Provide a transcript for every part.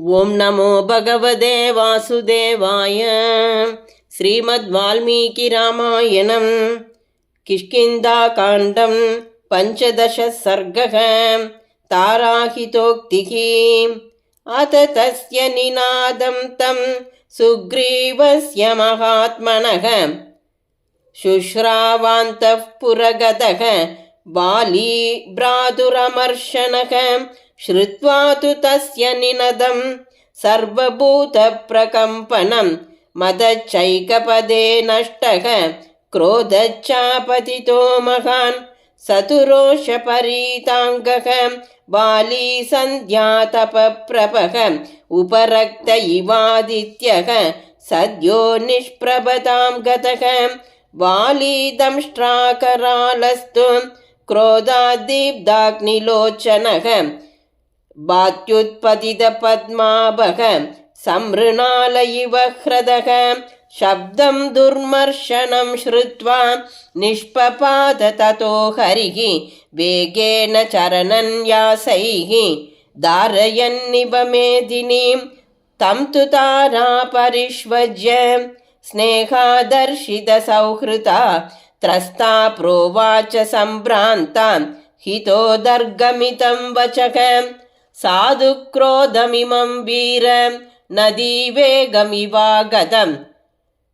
ఓం నమో భగవతే వాసుదేవాయ. శ్రీమద్వాల్మీకి రామాయణం కిష్కింధాకాండం పంచదశ సర్గః. తారాహితోక్తిః. అత తస్య నినాదం తం సుగ్రీవస్య మహాత్మనః శుశ్రావాంతః పురగతః బాలీ భ్రాతురమర్షణః. శ్రుత్వా తు తస్య నినదం సర్వభూతప్రకంపనం మదచ్చైకపదే నష్టః. క్రోధశ్చాపతితో మహాన్ సతురోషపరీతాంగః. బాలీ సంధ్యాతపప్రభః ఉపరక్త ఇవాదిత్యః. సద్యో నిష్ప్రభతాం గతః. బాలీ దంష్ట్రాకరాళస్తు క్రోధాద్దీప్తాగ్నిలోచనః. బాత్యుత్పతితపద్మాభః సంమృణాల ఇవ హ్రదః. శబ్దం దుర్మర్షణం శ్రుత్వా నిష్పపాత తతో హరిః. వేగేన చరణన్యాసైః ధారయన్నివ మేదినీం తం తు తారా పరిష్వజ్య. స్నేహాదర్శిత సౌహృతా త్రస్తా ప్రోవాచ సంభ్రాంతా హితోదర్గమితం వచః. సాధు క్రోధమిమం వీర నదీవేగమివాగతం.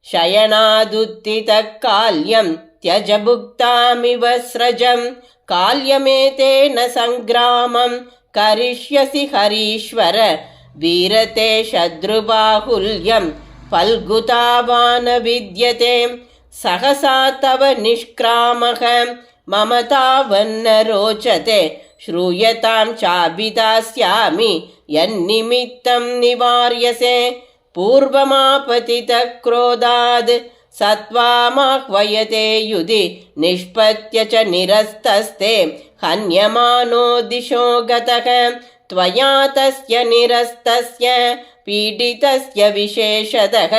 శయనాదుత్థిత కాల్యం త్యజ భుక్తామివ స్రజం. కాల్యమేతేన సంగ్రామం కరిష్యసి హరీశ్వర. వీరతే శత్రుబాహుల్యం ఫల్గుతావాన విద్యతే. సహసా తవ నిష్క్రామః మమ తావన్న రోచతే. శ్రూయతాం చాభిదాస్యామి యన్నిమిత్తం నివార్యసే. పూర్వమాపతిత క్రోధాద్ సత్వామాహ్వయతే యుధి. నిష్పత్య చ నిరస్తస్తే హన్యమానో దిశో గతః. త్వయా తస్య నిరస్తస్య పీడితస్య విశేషతః.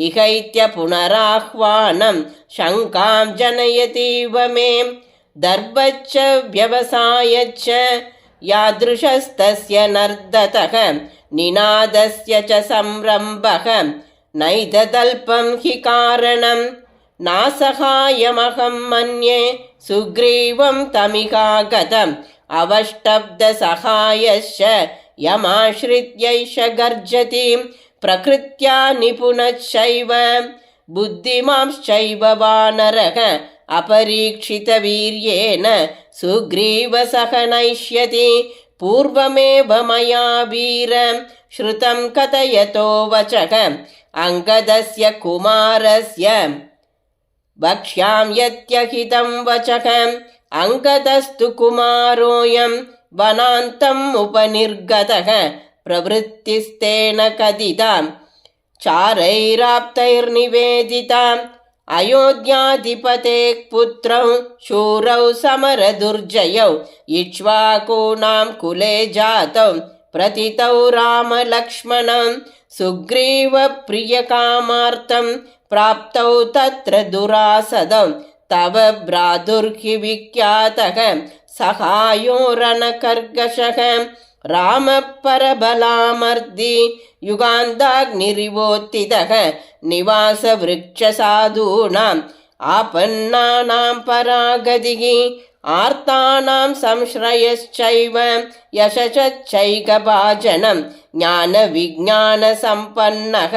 ఇహైత్య పునరాహ్వానం శంకాం జనయతీవ మే. దర్భచ్చ వ్యవసాయచ్చ యాదృశస్తస్య నర్దతః. నినాదస్య చ సంరంభః నైదదల్పం హి కారణం. నాసహాయమహం మన్యే సుగ్రీవం తమిహాగతం. అవష్టబ్ద సహాయశ్చ యమాశ్రిత్యైష గర్జతి. ప్రకృత్యా నిపుణశ్చైవ బుద్ధిమాంశ్చైవ వానరః. అపరీక్షిత వీర్యేణ సుగ్రీవ సహనైష్యతి. పూర్వమేవ మయా వీర శ్రుతం కథయతో వచః. అంగదస్య కుమారస్య వక్ష్యాం యత్యహితం వచః. అంగదస్తు కుమారోయం వనాంతం ఉపనిర్గతః. ప్రవృత్తిస్తేన కథితాం చారైరాప్తైర్నివేదితాం. అయోధ్యాధిపతే పుత్రౌ శూరౌ సమరదుర్జయౌ. ఇక్ష్వాకూణాం కులే జాతౌ ప్రతితౌ రామలక్ష్మణం. సుగ్రీవ ప్రియకామార్తం ప్రాప్తౌ తత్ర దురాసదం. తవ భ్రాతుర్హి విఖ్యాతః సహాయో రణకర్కషః. రామ పరబలామర్ది యుగాంతాగ్నిరివోత్థితః. నివాస వృక్ష సాధూనాం ఆపన్నానాం పరాగతిః. ఆర్తానాం సంశ్రయశ్చైవ యశశ్చైకభాజనం. జ్ఞాన విజ్ఞాన సంపన్నః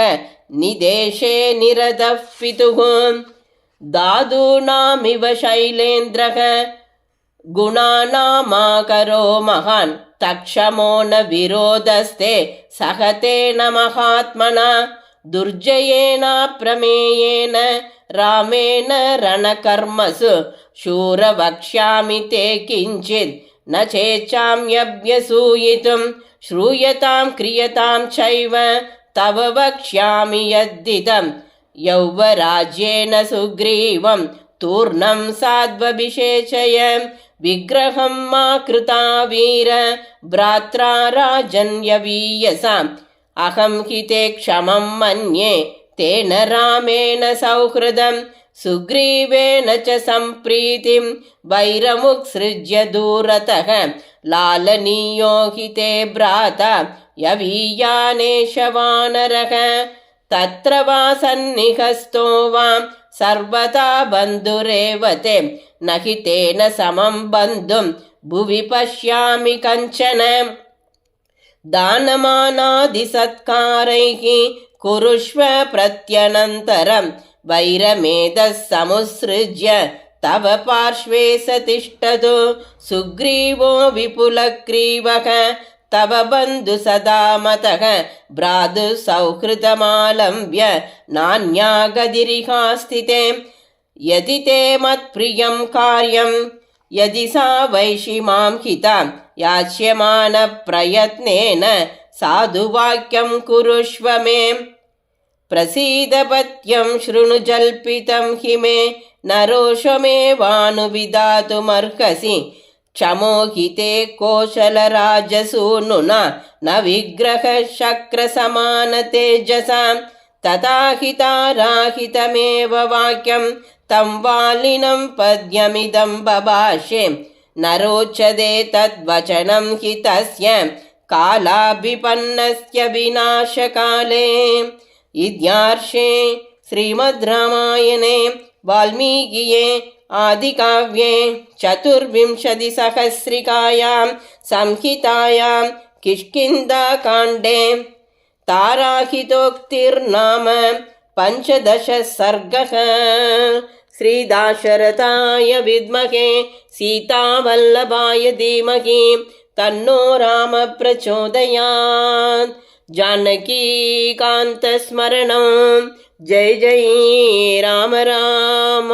నిదేశే నిరతః పితుః. దాదూనామివ శైలేంద్రః గుణానామాకరో మహాన్. తక్షమో న విరోధస్తే సహతేన మహాత్మనా. దుర్జయేన ప్రమేయేన రామేణ రణకర్మసు. శూర వక్ష్యామి తే కించిద్ న చేచ్ఛామ్యభ్యసూయితుం. శ్రూయతాం క్రియతాం చైవ తవ వక్ష్యామి యద్దిదం. యౌవరాజ్యేన సుగ్రీవం తూర్ణం సాధ్వభిషేచయ. విగ్రహం మా కృతా వీర భ్రాత్రా రాజన్యవీయసాం. అహం హి తే క్షమం మన్యే తేన రామేణ సౌహృదం. సుగ్రీవేణ చ సంప్రీతిం వైరముత్సృజ్య దూరతః లాలనీయో హి తే భ్రాత यवीयानेश वानरः तत्र वा सन्निहस्तो वा सर्वदा बन्धुरेव ते न हि तेन समं बन्धुं भुवि पश्यामि कञ्चन दानमानादिसत्कारैः कुरुष्व प्रत्यनन्तरं वैरमेधः समुत्सृज्य तव पार्श्वे स तिष्ठतु सुग्रीवो विपुलग्रीवः तव बन्धु सदा मतः भ्रातुः सौहृदमालम्ब्य नान्या गतिरिहास्ति ते यदि ते मत्प्रियं कार्यं यदि सा वैषिमां हितां याच्यमानप्रयत्नेन साधुवाक्यं कुरुष्व मे प्रसीदपत्यं शृणु जल्पितं हि मे न रोषमेवानुविधातुमर्हसि क्षमो हि ते कोशलराजसूनुना न विग्रहशक्रसमानतेजसां तथा हिताराहितमेव वाक्यं तं वालिनं पद्यमिदं बभाषे न रोचते तद्वचनं हि तस्य कालाभिपन्नस्य विनाशकाले। इत्यार्षे श्रीमद् रामायणे वाल्मीकिये आदिकाव्ये चतुर्विंशतिसहस्रिकायां संहितायां किष्किन्धाकाण्डे ताराहितोक्तिर्नाम 15 सर्गः। श्रीदाशरथाय विद्महे सीतावल्लभाय धीमहि तन्नो राम प्रचोदयात्। जानकीकान्तस्मरणं जय जय राम राम।